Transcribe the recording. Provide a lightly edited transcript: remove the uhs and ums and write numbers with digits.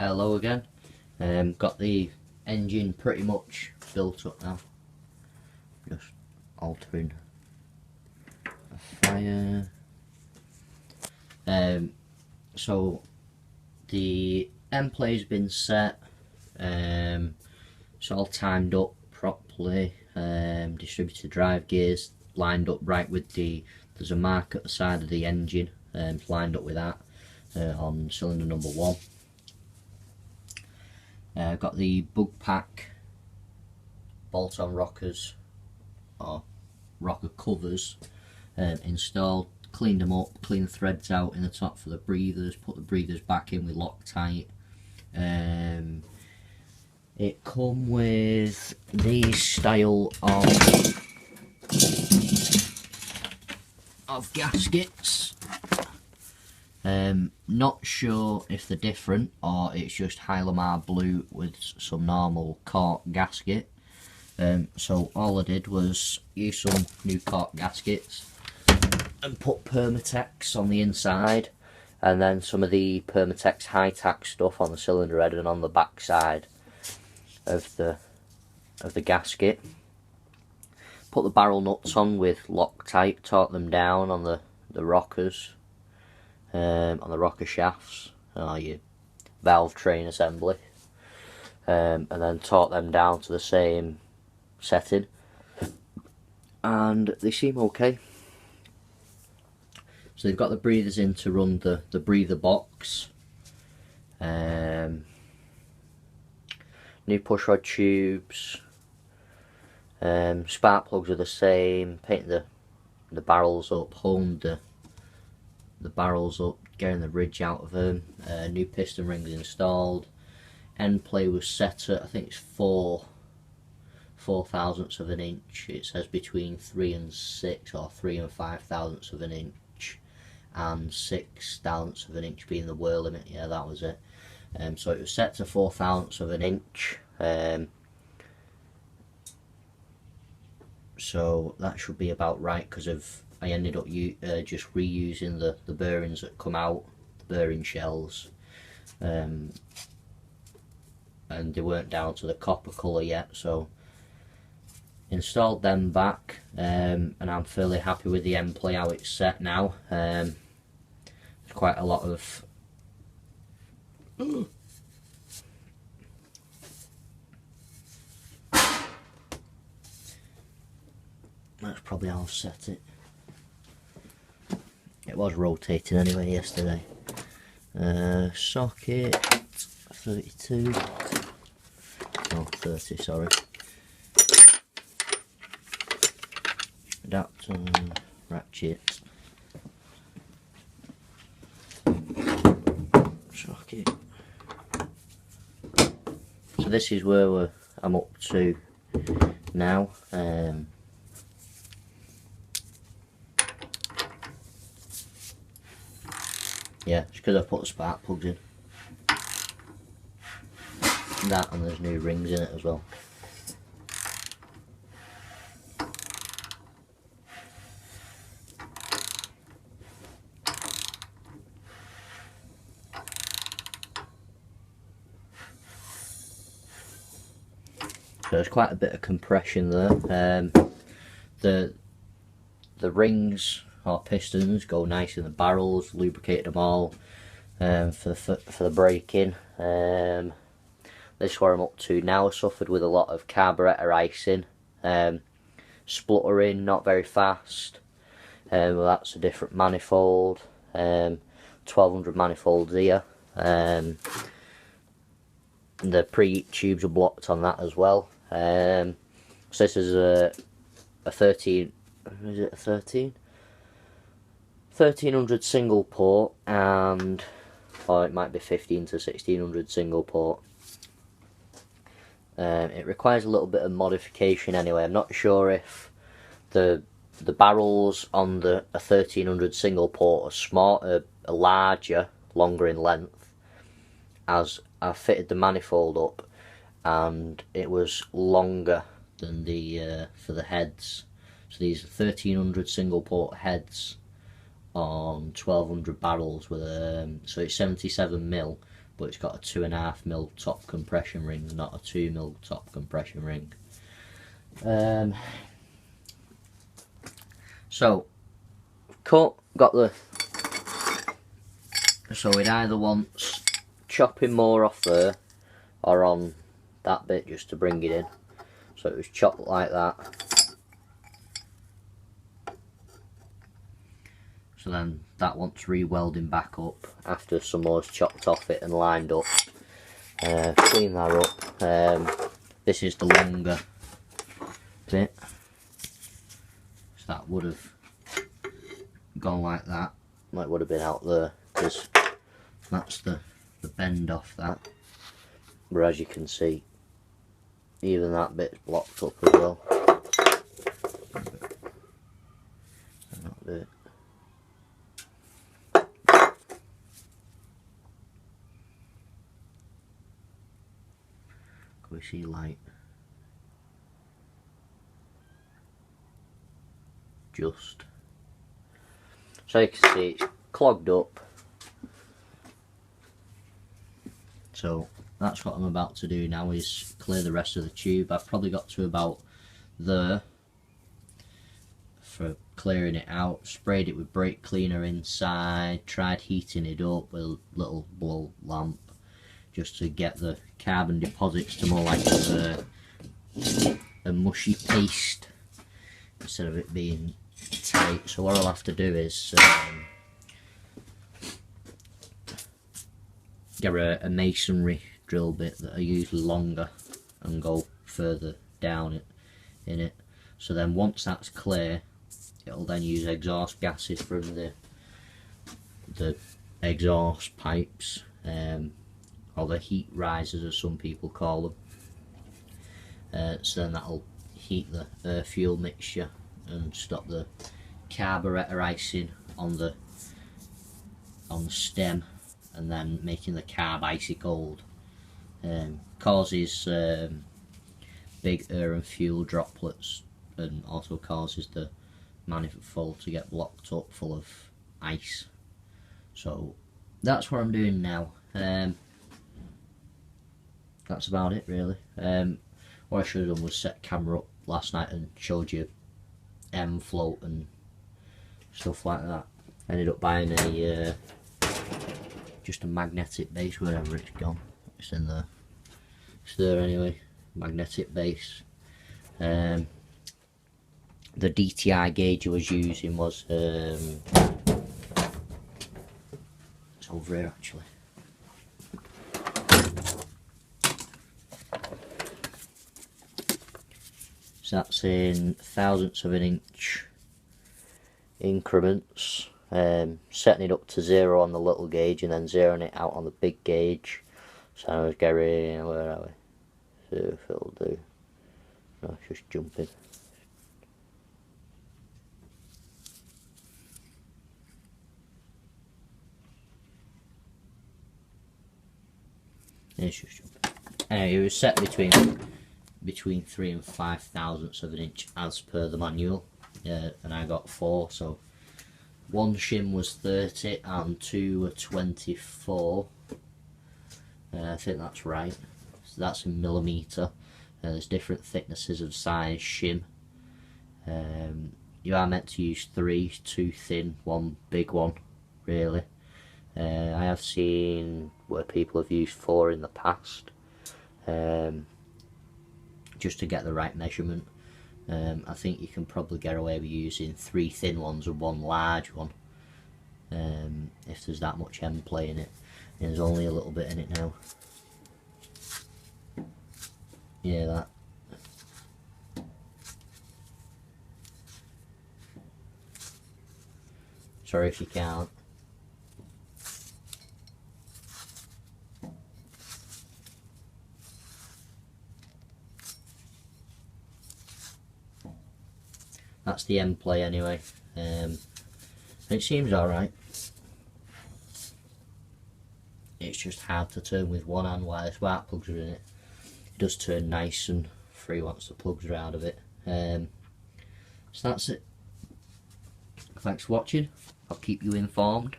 Hello again. Got the engine pretty much built up now. Just altering a fire. So the end play's been set. It's all timed up properly. Distributed drive gears lined up right with there's a mark at the side of the engine. Lined up with that on cylinder number 1. Got the bug pack bolt-on rockers or rocker covers installed, cleaned them up, cleaned the threads out in the top for the breathers, put the breathers back in with Loctite. It come with these style of gaskets. Not sure if they're different or it's just Hylamar blue with some normal cork gasket. So all I did was use some new cork gaskets and put Permatex on the inside, and then some of the Permatex high-tack stuff on the cylinder head and on the back side of the gasket. Put the barrel nuts on with Loctite, torque them down on the rockers. On the rocker shafts, your valve train assembly, and then torque them down to the same setting, and they seem okay. So they've got the breathers in to run the breather box, new pushrod tubes, spark plugs are the same, painting the barrels up, honed the barrels up, getting the ridge out of them, new piston rings installed. End play was set at, I think it's 4 thousandths of an inch. It says between 3 and 6 or 3 and 5 thousandths of an inch, and 6 thousandths of an inch being the whir limit. Yeah, that was it. So it was set to 4 thousandths of an inch. So that should be about right, because I ended up just reusing the bearings that come out, the bearing shells, and they weren't down to the copper colour yet, so installed them back, and I'm fairly happy with the end play how it's set now. There's quite a lot of that's probably how I've set it. It was rotating anyway yesterday. Socket 32, no 30, sorry. Adapter, ratchet, socket. So this is where I'm up to now. Yeah, it's because I put the spark plugs in. That, and there's new rings in it as well. So there's quite a bit of compression there. The rings or pistons go nice in the barrels, lubricated them all for the braking. This is where I'm up to now. I suffered with a lot of carburetor icing, spluttering, not very fast. Well, that's a different manifold, 1200 manifolds here. The preheat tubes are blocked on that as well. So this is a 13, is it a 13? 1300 single port, and or it might be 15 to 1600 single port. It requires a little bit of modification anyway. I'm not sure if the barrels on a 1300 single port are larger, longer in length, as I fitted the manifold up and it was longer than the for the heads. So these 1300 single port heads on 1200 barrels with so it's 77mm, but it's got a 2.5mm top compression ring, not a 2mm top compression ring. So got the, so it either wants chopping more off there or on that bit just to bring it in. So it was chopped like that. So then that wants re-welding back up after some more is chopped off it and lined up. Clean that up. This is the longer bit. So that would have gone like that. Might would have been out there because that's the bend off that. But as you can see, even that bit's blocked up as well. That bit. Can we see light? Just. So you can see it's clogged up. So that's what I'm about to do now, is clear the rest of the tube. I've probably got to about there for clearing it out. Sprayed it with brake cleaner inside, tried heating it up with a little blow lamp just to get the carbon deposits to more like a mushy paste instead of it being tight. So what I'll have to do is get a masonry drill bit that are usually longer and go further down in it. So then once that's clear, it'll then use exhaust gases from the exhaust pipes, or the heat risers as some people call them. So then that'll heat the air fuel mixture and stop the carburetor icing on the stem, and then making the carb icy cold. Causes big air and fuel droplets, and also causes the manifold to get blocked up full of ice. So that's what I'm doing now. That's about it really. What I should have done was set camera up last night and showed you M float and stuff like that. Ended up buying a just a magnetic base, wherever it's gone. It's in there. It's there anyway. Magnetic base. The DTI gauge I was using was it's over here actually. So that's in thousandths of an inch increments. Setting it up to 0 on the little gauge and then zeroing it out on the big gauge. So I was getting, where are we? So if it'll do. No, it's just jumping. It's just jumping. Anyway, it was set between 3 and 5 thousandths of an inch as per the manual, and I got 4, so one shim was 30 and 2 were 24. I think that's right. So that's in millimetre. There's different thicknesses of size shim. You are meant to use 3, 2 thin, 1 big one, really. I have seen where people have used 4 in the past, just to get the right measurement. I think you can probably get away with using 3 thin ones and 1 large one, if there's that much end play in it. And there's only a little bit in it now. Yeah, that. Sorry if you can't. That's the end play anyway. It seems alright. It's just hard to turn with one hand while the spark plugs are in it. It does turn nice and free once the plugs are out of it. So that's it. Thanks for watching. I'll keep you informed.